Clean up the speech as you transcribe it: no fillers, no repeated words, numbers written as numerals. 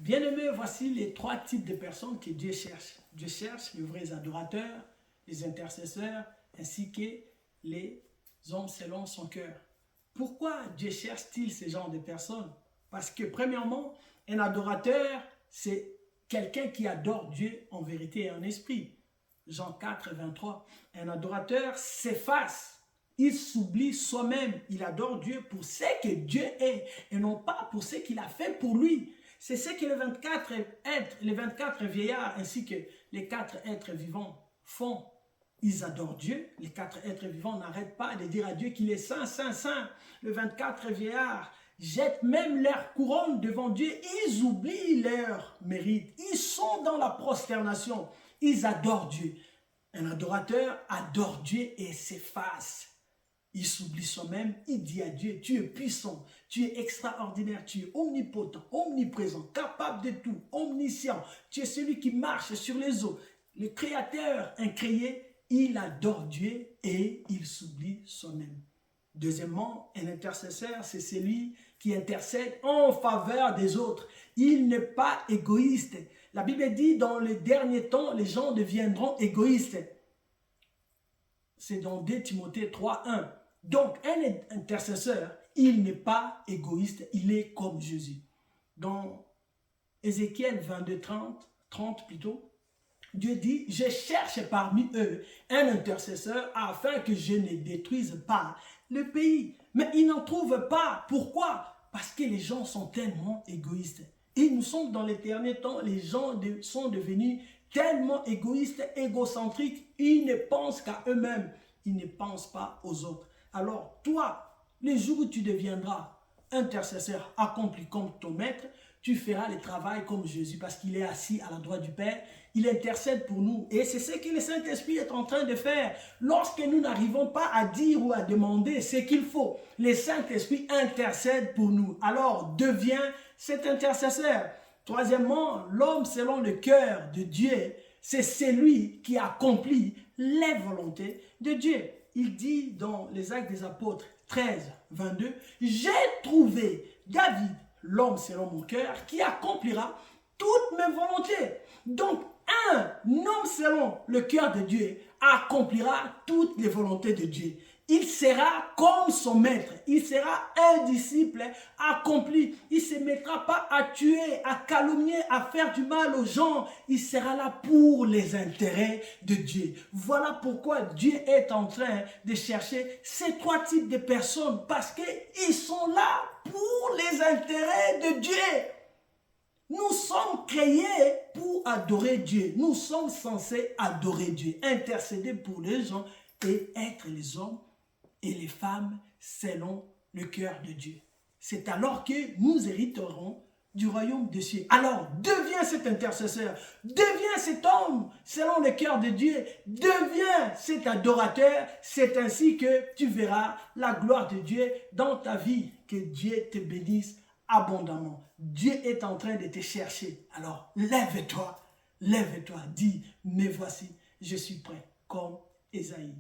Bien-aimés, voici les 3 types de personnes que Dieu cherche. Dieu cherche les vrais adorateurs, les intercesseurs, ainsi que les hommes selon son cœur. Pourquoi Dieu cherche-t-il ce genre de personnes? Parce que premièrement, un adorateur, c'est quelqu'un qui adore Dieu en vérité et en esprit. Jean 4, 23. Un adorateur s'efface. Il s'oublie soi-même. Il adore Dieu pour ce que Dieu est et non pas pour ce qu'il a fait pour lui. C'est ce que les 24 vieillards ainsi que les 4 êtres vivants font. Ils adorent Dieu. Les 4 êtres vivants n'arrêtent pas de dire à Dieu qu'il est saint, saint, saint. Les 24 vieillards jettent même leur couronne devant Dieu. Ils oublient leur mérite. Ils sont dans la prosternation. Ils adorent Dieu. Un adorateur adore Dieu et s'efface. Il s'oublie soi-même, il dit à Dieu, tu es puissant, tu es extraordinaire, tu es omnipotent, omniprésent, capable de tout, omniscient. Tu es celui qui marche sur les eaux. Le Créateur incréé, il adore Dieu et il s'oublie soi-même. Deuxièmement, un intercesseur, c'est celui qui intercède en faveur des autres. Il n'est pas égoïste. La Bible dit, dans les derniers temps, les gens deviendront égoïstes. C'est dans 2 Timothée 3, 1. Donc, un intercesseur, il n'est pas égoïste, il est comme Jésus. Dans Ézéchiel 22, 30 plutôt, Dieu dit, je cherche parmi eux un intercesseur afin que je ne détruise pas le pays. Mais ils n'en trouvent pas. Pourquoi? Parce que les gens sont tellement égoïstes. Et nous sommes dans les derniers temps, les gens sont devenus tellement égoïstes, égocentriques, ils ne pensent qu'à eux-mêmes, ils ne pensent pas aux autres. Alors toi, les jours où tu deviendras intercesseur accompli comme ton maître, tu feras le travail comme Jésus parce qu'il est assis à la droite du Père, il intercède pour nous. Et c'est ce que le Saint-Esprit est en train de faire. Lorsque nous n'arrivons pas à dire ou à demander ce qu'il faut, le Saint-Esprit intercède pour nous. Alors deviens cet intercesseur. Troisièmement, l'homme selon le cœur de Dieu, c'est celui qui accomplit les volontés de Dieu. Il dit dans les Actes des Apôtres 13, 22, « J'ai trouvé David, l'homme selon mon cœur, qui accomplira toutes mes volontés. » Donc, un homme selon le cœur de Dieu accomplira toutes les volontés de Dieu. Il sera comme son maître. Il sera un disciple accompli. Il ne se mettra pas à tuer, à calomnier, à faire du mal aux gens. Il sera là pour les intérêts de Dieu. Voilà pourquoi Dieu est en train de chercher ces 3 types de personnes. Parce qu'ils sont là pour les intérêts de Dieu. Nous sommes créés pour adorer Dieu. Nous sommes censés adorer Dieu, intercéder pour les gens et être les hommes et les femmes selon le cœur de Dieu. C'est alors que nous hériterons du royaume des cieux. Alors, deviens cet intercesseur, deviens cet homme selon le cœur de Dieu, deviens cet adorateur. C'est ainsi que tu verras la gloire de Dieu dans ta vie. Que Dieu te bénisse abondamment. Dieu est en train de te chercher. Alors, lève-toi, dis, me voici, je suis prêt, comme Ésaïe.